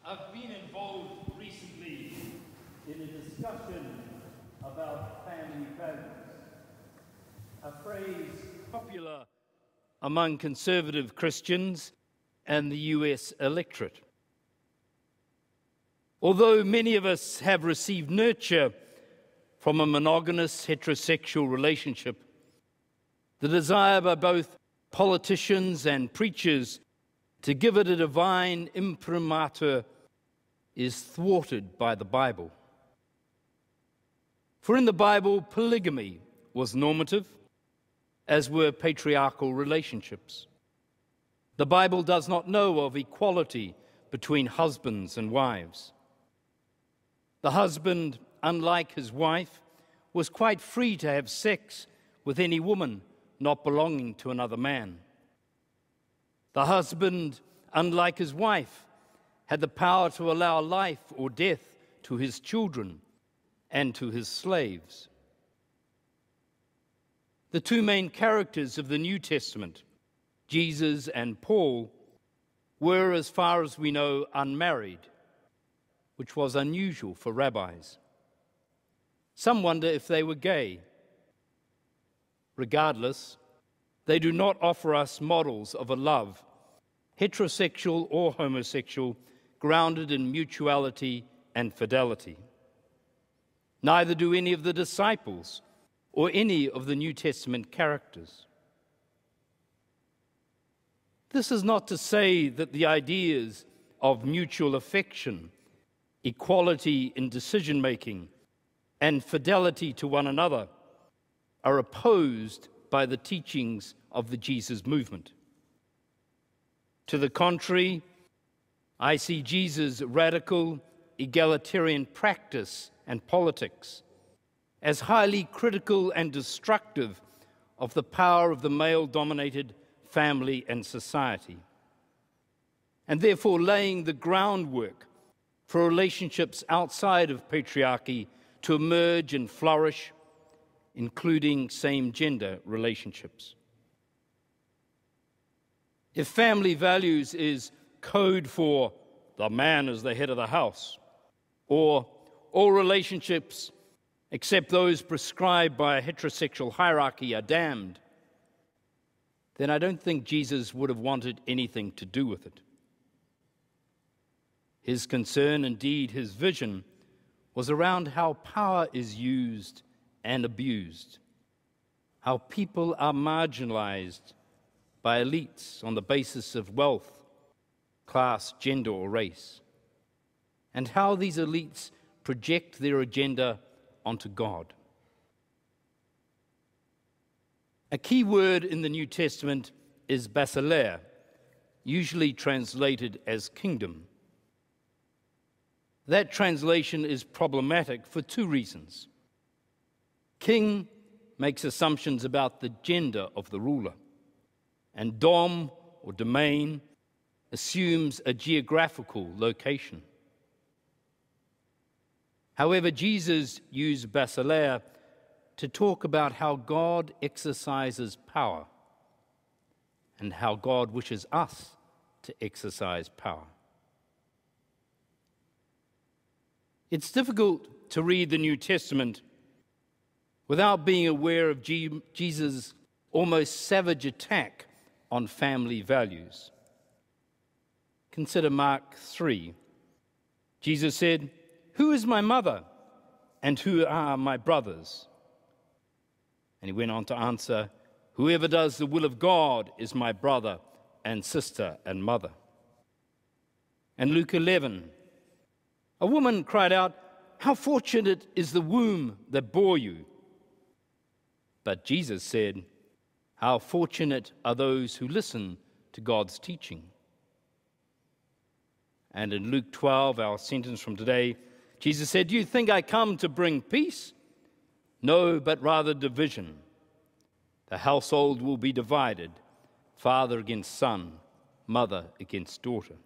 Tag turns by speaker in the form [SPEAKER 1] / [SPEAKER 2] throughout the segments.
[SPEAKER 1] I've been involved recently in a discussion about family values, a phrase popular among conservative Christians and the US electorate. Although many of us have received nurture from a monogamous heterosexual relationship, the desire by both politicians and preachers to give it a divine imprimatur is thwarted by the Bible. For in the Bible, polygamy was normative, as were patriarchal relationships. The Bible does not know of equality between husbands and wives. The husband, unlike his wife, was quite free to have sex with any woman not belonging to another man. The husband, unlike his wife, had the power to allow life or death to his children and to his slaves. The two main characters of the New Testament, Jesus and Paul, were, as far as we know, unmarried, which was unusual for rabbis. Some wonder if they were gay. Regardless, they do not offer us models of a love, heterosexual or homosexual, grounded in mutuality and fidelity. Neither do any of the disciples or any of the New Testament characters. This is not to say that the ideas of mutual affection, equality in decision-making, and fidelity to one another are opposed by the teachings of the Jesus movement. To the contrary, I see Jesus' radical egalitarian practice and politics as highly critical and destructive of the power of the male-dominated family and society, and therefore laying the groundwork for relationships outside of patriarchy to emerge and flourish, including same-gender relationships. If family values is code for the man as the head of the house, or all relationships except those prescribed by a heterosexual hierarchy are damned, then I don't think Jesus would have wanted anything to do with it. His concern, indeed his vision, was around how power is used and abused, how people are marginalized by elites on the basis of wealth, class, gender, or race, and how these elites project their agenda onto God. A key word in the New Testament is basileia, usually translated as kingdom. That translation is problematic for two reasons. King makes assumptions about the gender of the ruler, and dom, or domain, assumes a geographical location. However, Jesus used basileia to talk about how God exercises power and how God wishes us to exercise power. It's difficult to read the New Testament without being aware of Jesus' almost savage attack on family values. Consider Mark 3. Jesus said, "Who is my mother and who are my brothers?" And he went on to answer, "Whoever does the will of God is my brother and sister and mother." And Luke 11, a woman cried out, "How fortunate is the womb that bore you!" But Jesus said, "How fortunate are those who listen to God's teaching." And in Luke 12, our sentence from today, Jesus said, "Do you think I come to bring peace? No, but rather division. The household will be divided, father against son, mother against daughter."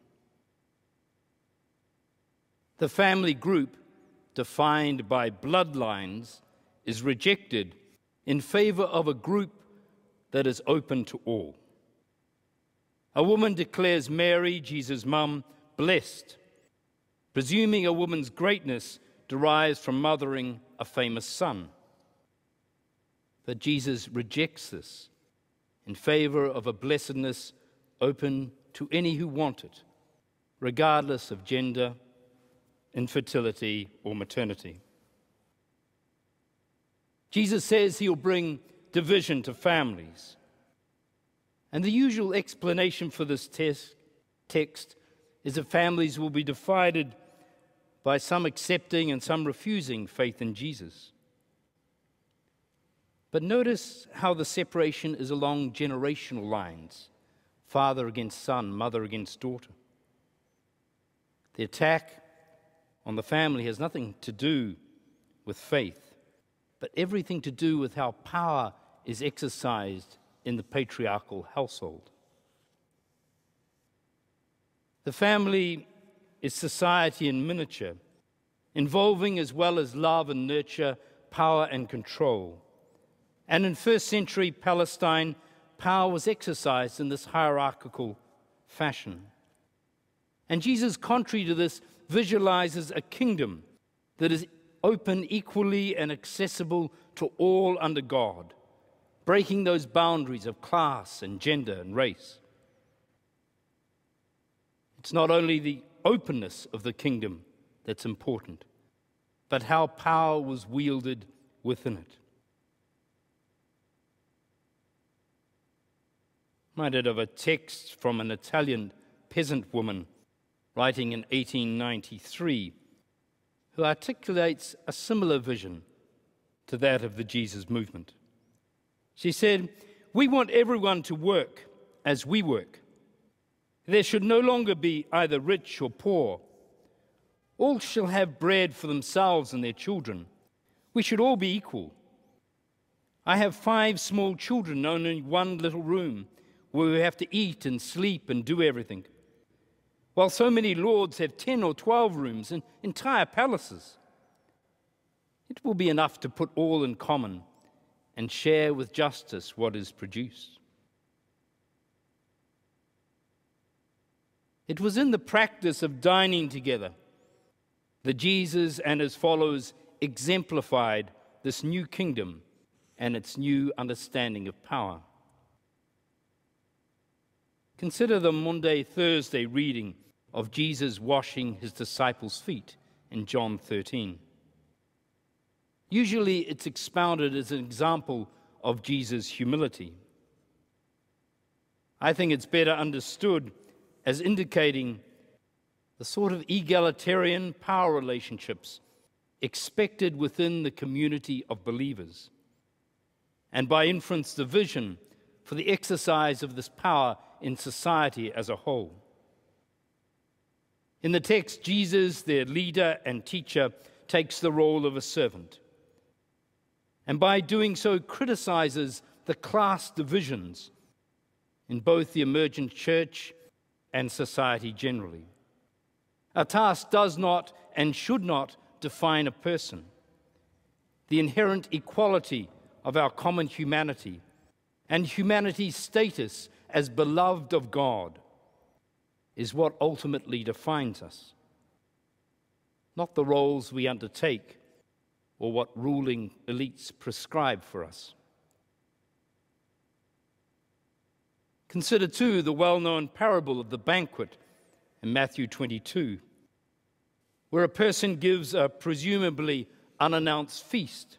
[SPEAKER 1] The family group, defined by bloodlines, is rejected in favor of a group that is open to all. A woman declares Mary, Jesus' mum, blessed, presuming a woman's greatness derives from mothering a famous son. But Jesus rejects this in favor of a blessedness open to any who want it, regardless of gender, infertility, or maternity. Jesus says he'll bring division to families. And the usual explanation for this text is that families will be divided by some accepting and some refusing faith in Jesus. But notice how the separation is along generational lines, father against son, mother against daughter. The attack on the family has nothing to do with faith, but everything to do with how power is exercised in the patriarchal household. The family is society in miniature, involving as well as love and nurture, power and control. And in first century Palestine, power was exercised in this hierarchical fashion. And Jesus, contrary to this, visualizes a kingdom that is open equally and accessible to all under God, breaking those boundaries of class and gender and race. It's not only the openness of the kingdom that's important, but how power was wielded within it. Reminded of a text from an Italian peasant woman writing in 1893, who articulates a similar vision to that of the Jesus movement. She said, "We want everyone to work as we work. There should no longer be either rich or poor. All shall have bread for themselves and their children. We should all be equal. I have 5 small children, only one little room, where we have to eat and sleep and do everything, while so many lords have 10 or 12 rooms and entire palaces. It will be enough to put all in common and share with justice what is produced." It was in the practice of dining together that Jesus and his followers exemplified this new kingdom and its new understanding of power. Consider the Maundy Thursday reading of Jesus washing his disciples' feet in John 13. Usually it's expounded as an example of Jesus' humility. I think it's better understood as indicating the sort of egalitarian power relationships expected within the community of believers, and by inference the vision for the exercise of this power in society as a whole. In the text, Jesus, their leader and teacher, takes the role of a servant, and by doing so criticizes the class divisions in both the emergent church and society generally. A task does not and should not define a person. The inherent equality of our common humanity and humanity's status as beloved of God is what ultimately defines us, not the roles we undertake or what ruling elites prescribe for us. Consider, too, the well-known parable of the banquet in Matthew 22, where a person gives a presumably unannounced feast,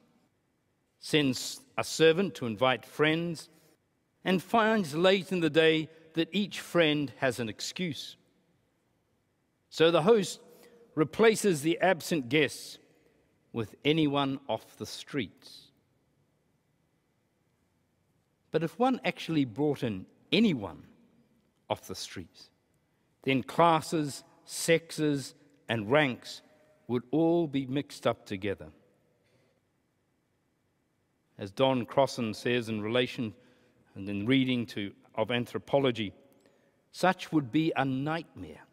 [SPEAKER 1] sends a servant to invite friends, and finds late in the day that each friend has an excuse. So the host replaces the absent guests with anyone off the streets. But if one actually brought in anyone off the streets, then classes, sexes, and ranks would all be mixed up together. As Don Crossan says in relation and in reading of anthropology, such would be a nightmare